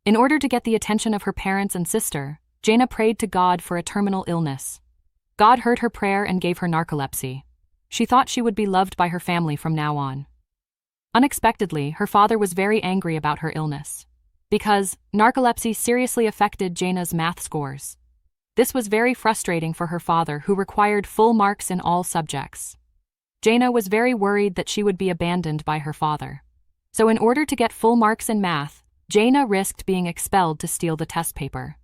In order to get the attention of her parents and sister, Jaehna prayed to God for a terminal illness. God heard her prayer and gave her narcolepsy. She thought she would be loved by her family from now on. Unexpectedly, her father was very angry about her illness, because narcolepsy seriously affected Jaehna's math scores. This was very frustrating for her father, who required full marks in all subjects. Jaehna was very worried that she would be abandoned by her father. So in order to get full marks in math, Jaehna risked being expelled to steal the test paper.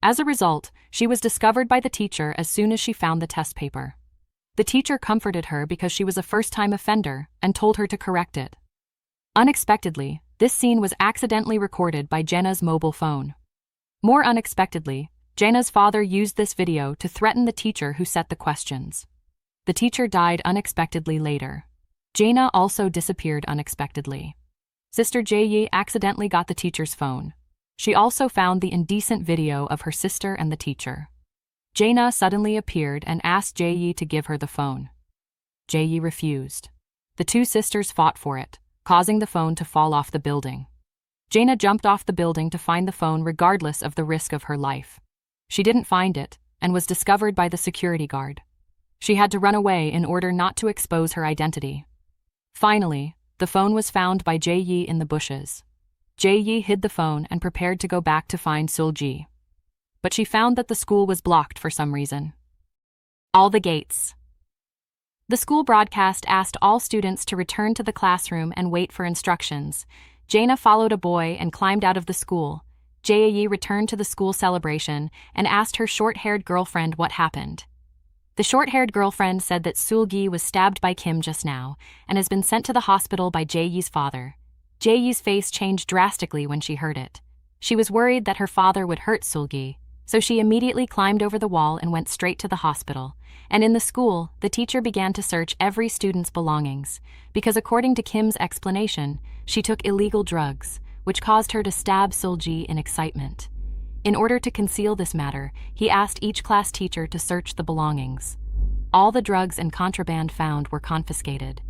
As a result, she was discovered by the teacher as soon as she found the test paper. The teacher comforted her because she was a first-time offender and told her to correct it. Unexpectedly, this scene was accidentally recorded by Jaehna's mobile phone. More unexpectedly, Jaehna's father used this video to threaten the teacher who set the questions. The teacher died unexpectedly later. Jaehna also disappeared unexpectedly. Sister Jae-yi accidentally got the teacher's phone. She also found the indecent video of her sister and the teacher. Jaehna suddenly appeared and asked Jae-yi to give her the phone. Jae-yi refused. The two sisters fought for it, causing the phone to fall off the building. Jaehna jumped off the building to find the phone regardless of the risk of her life. She didn't find it and was discovered by the security guard. She had to run away in order not to expose her identity. Finally, the phone was found by Jae-yi in the bushes. Jae-yi hid the phone and prepared to go back to find Seul-gi. But she found that the school was blocked for some reason. All the gates. The school broadcast asked all students to return to the classroom and wait for instructions. Jaehna followed a boy and climbed out of the school. Jae-yi returned to the school celebration and asked her short-haired girlfriend what happened. The short-haired girlfriend said that Seul-gi was stabbed by Kim just now and has been sent to the hospital by Jae-yi's father. Jae-yi's face changed drastically when she heard it. She was worried that her father would hurt Seul-gi, so she immediately climbed over the wall and went straight to the hospital. And in the school, the teacher began to search every student's belongings, because according to Kim's explanation, she took illegal drugs, which caused her to stab Seul-gi in excitement. In order to conceal this matter, he asked each class teacher to search the belongings. All the drugs and contraband found were confiscated.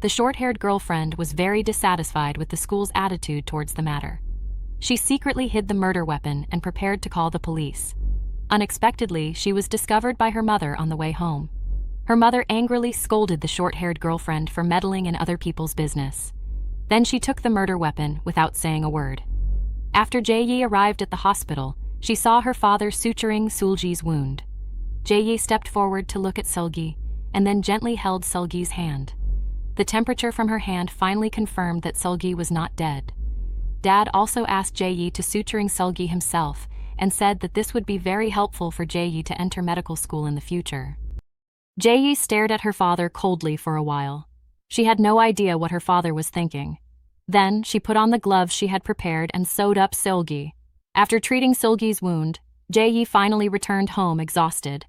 The short-haired girlfriend was very dissatisfied with the school's attitude towards the matter. She secretly hid the murder weapon and prepared to call the police. Unexpectedly, she was discovered by her mother on the way home. Her mother angrily scolded the short-haired girlfriend for meddling in other people's business. Then she took the murder weapon without saying a word. After Jae-yi arrived at the hospital, she saw her father suturing Seul-gi's wound. Jae-yi stepped forward to look at Seul-gi, and then gently held Seul-gi's hand. The temperature from her hand finally confirmed that Seul-gi was not dead. Dad also asked Jae-yi to suturing Seul-gi himself, and said that this would be very helpful for Jae-yi to enter medical school in the future. Jae-yi stared at her father coldly for a while. She had no idea what her father was thinking. Then, she put on the gloves she had prepared and sewed up Seul-gi. After treating Seul-gi's wound, Jae-yi finally returned home exhausted.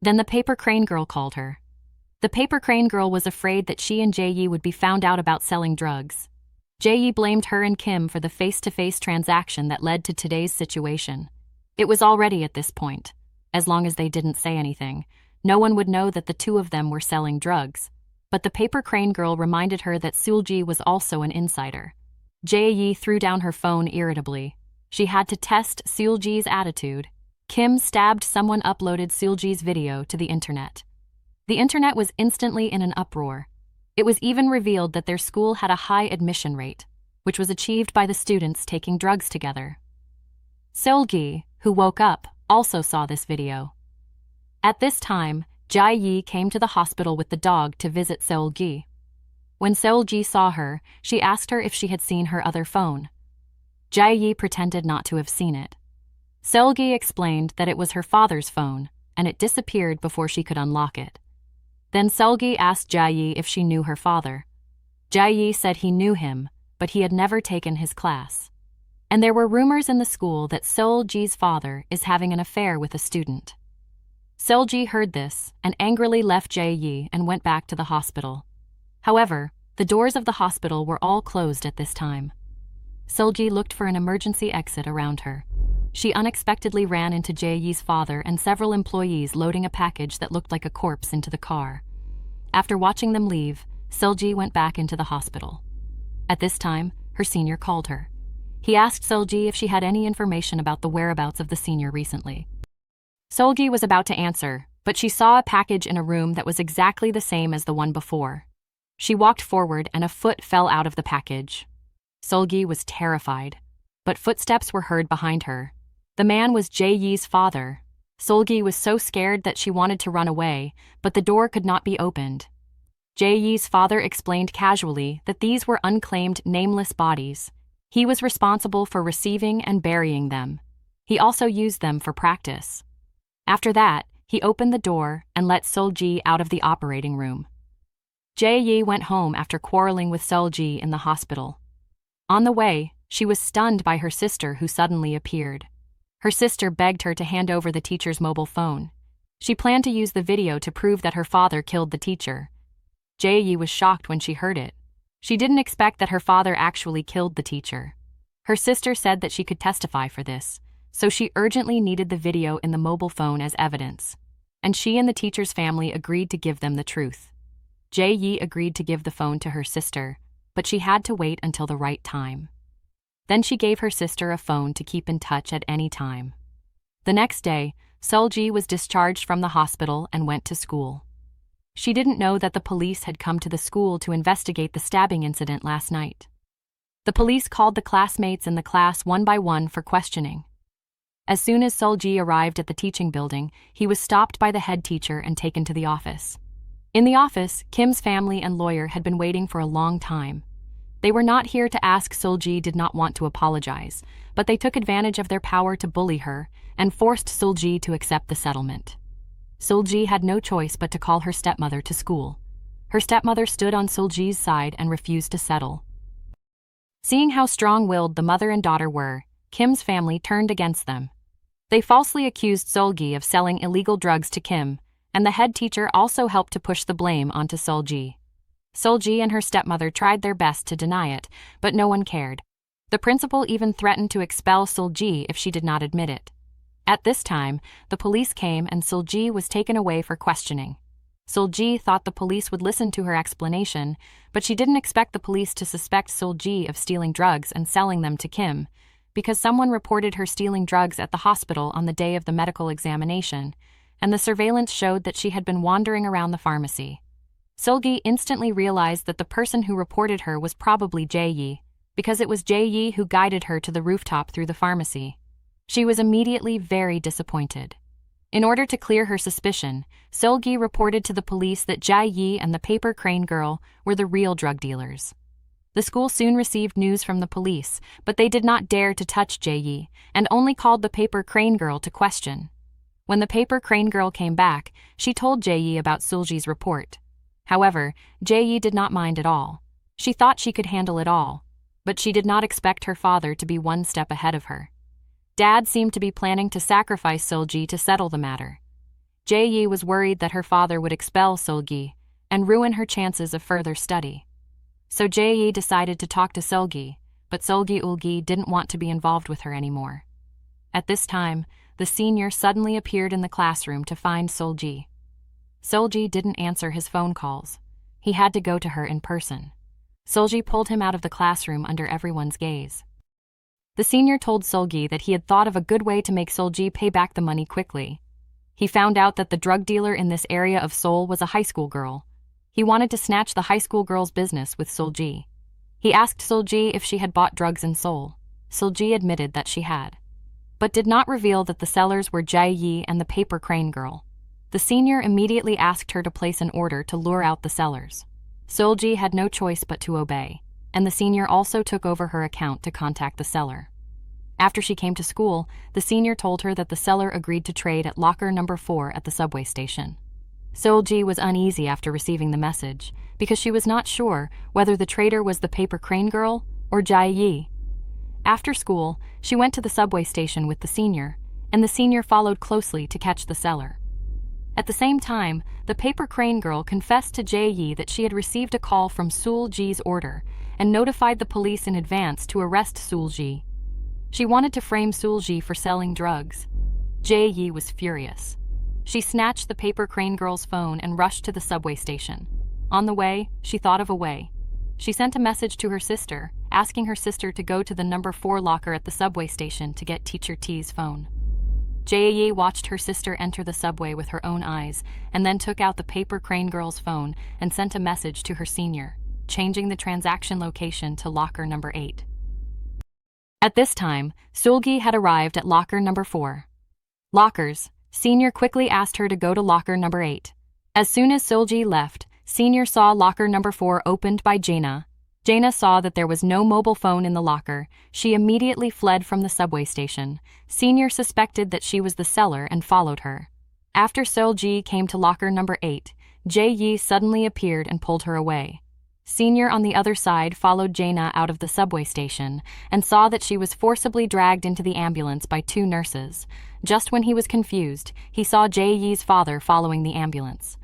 Then the paper crane girl called her. The paper crane girl was afraid that she and Jae-yi would be found out about selling drugs. Jae-yi blamed her and Kim for the face-to-face transaction that led to today's situation. It was already at this point. As long as they didn't say anything, no one would know that the two of them were selling drugs. But the paper crane girl reminded her that Seul-gi was also an insider. Jae-yi threw down her phone irritably. She had to test Seul-gi's attitude. Kim stabbed someone uploaded Seul-gi's video to the internet. The internet was instantly in an uproar. It was even revealed that their school had a high admission rate, which was achieved by the students taking drugs together. Seul-gi, who woke up, also saw this video. At this time, Jae-yi came to the hospital with the dog to visit Seul-gi. When Seul-gi saw her, she asked her if she had seen her other phone. Jae-yi pretended not to have seen it. Seul-gi explained that it was her father's phone, and it disappeared before she could unlock it. Then Seul-gi asked Jae-yi if she knew her father. Jae-yi said he knew him, but he had never taken his class. And there were rumors in the school that Seul-gi's father is having an affair with a student. Seul-gi heard this and angrily left Jae-yi and went back to the hospital. However, the doors of the hospital were all closed at this time. Seul-gi looked for an emergency exit around her. She unexpectedly ran into Jae-yi's father and several employees loading a package that looked like a corpse into the car. After watching them leave, Seul-gi went back into the hospital. At this time, her senior called her. He asked Seul-gi if she had any information about the whereabouts of the senior recently. Seul-gi was about to answer, but she saw a package in a room that was exactly the same as the one before. She walked forward and a foot fell out of the package. Seul-gi was terrified, but footsteps were heard behind her. The man was Jae-yi's father. Seul-gi was so scared that she wanted to run away, but the door could not be opened. Jae-yi's father explained casually that these were unclaimed, nameless bodies. He was responsible for receiving and burying them. He also used them for practice. After that, he opened the door and let Seul-gi out of the operating room. Jae-yi went home after quarreling with Seul-gi in the hospital. On the way, she was stunned by her sister who suddenly appeared. Her sister begged her to hand over the teacher's mobile phone. She planned to use the video to prove that her father killed the teacher. Jae-yi was shocked when she heard it. She didn't expect that her father actually killed the teacher. Her sister said that she could testify for this, so she urgently needed the video in the mobile phone as evidence. And she and the teacher's family agreed to give them the truth. Jae-yi agreed to give the phone to her sister, but she had to wait until the right time. Then she gave her sister a phone to keep in touch at any time. The next day, Seul-gi was discharged from the hospital and went to school. She didn't know that the police had come to the school to investigate the stabbing incident last night. The police called the classmates in the class one by one for questioning. As soon as Seul-gi arrived at the teaching building, he was stopped by the head teacher and taken to the office. In the office, Kim's family and lawyer had been waiting for a long time. They were not here to ask. Seul-gi did not want to apologize, but they took advantage of their power to bully her and forced Seul-gi to accept the settlement. Seul-gi had no choice but to call her stepmother to school. Her stepmother stood on Seul-gi's side and refused to settle. Seeing how strong-willed the mother and daughter were, Kim's family turned against them. They falsely accused Seul-gi of selling illegal drugs to Kim, and the head teacher also helped to push the blame onto Seul-gi. Seul-gi and her stepmother tried their best to deny it, but no one cared. The principal even threatened to expel Seul-gi if she did not admit it. At this time, the police came and Seul-gi was taken away for questioning. Seul-gi thought the police would listen to her explanation, but she didn't expect the police to suspect Seul-gi of stealing drugs and selling them to Kim, because someone reported her stealing drugs at the hospital on the day of the medical examination, and the surveillance showed that she had been wandering around the pharmacy. Seul-gi instantly realized that the person who reported her was probably Jae-yi, because it was Jae-yi who guided her to the rooftop through the pharmacy. She was immediately very disappointed. In order to clear her suspicion, Seul-gi reported to the police that Jae-yi and the paper crane girl were the real drug dealers. The school soon received news from the police, but they did not dare to touch Jae-yi and only called the paper crane girl to question. When the paper crane girl came back, she told Jae-yi about Seul-gi's report. However, Jae-yi did not mind at all. She thought she could handle it all, but she did not expect her father to be one step ahead of her. Dad seemed to be planning to sacrifice Seul-gi to settle the matter. Jae-yi was worried that her father would expel Seul-gi and ruin her chances of further study. So Jae-yi decided to talk to Seul-gi, but Seul-gi didn't want to be involved with her anymore. At this time, the senior suddenly appeared in the classroom to find Seul-gi. Seul-gi didn't answer his phone calls. He had to go to her in person. Seul-gi pulled him out of the classroom under everyone's gaze. The senior told Seul-gi that he had thought of a good way to make Seul-gi pay back the money quickly. He found out that the drug dealer in this area of Seoul was a high school girl. He wanted to snatch the high school girl's business with Seul-gi. He asked Seul-gi if she had bought drugs in Seoul. Seul-gi admitted that she had, but did not reveal that the sellers were Jae-yi and the paper crane girl. The senior immediately asked her to place an order to lure out the sellers. Seul-gi had no choice but to obey, and the senior also took over her account to contact the seller. After she came to school, the senior told her that the seller agreed to trade at locker number 4 at the subway station. Seul-gi was uneasy after receiving the message, because she was not sure whether the trader was the paper crane girl or Jae-yi. After school, she went to the subway station with the senior, and the senior followed closely to catch the seller. At the same time, the paper crane girl confessed to Jae-yi that she had received a call from Seul-gi's order and notified the police in advance to arrest Seul-gi. She wanted to frame Seul-gi for selling drugs. Jae-yi was furious. She snatched the paper crane girl's phone and rushed to the subway station. On the way, she thought of a way. She sent a message to her sister asking her sister to go to the number 4 locker at the subway station to get Teacher T's phone. Jae-yi watched her sister enter the subway with her own eyes and then took out the paper crane girl's phone and sent a message to her senior, changing the transaction location to locker number 8. At this time, Seul-gi had arrived at locker number 4. Lockers, senior quickly asked her to go to locker number 8. As soon as Seul-gi left, senior saw locker number 4 opened by Jaina. Jaina saw that there was no mobile phone in the locker. She immediately fled from the subway station. Senior suspected that she was the seller and followed her. After Seul-gi came to locker number 8, Jae-yi suddenly appeared and pulled her away. Senior on the other side followed Jaina out of the subway station and saw that she was forcibly dragged into the ambulance by 2 nurses. Just when he was confused, he saw Jae-yi's father following the ambulance.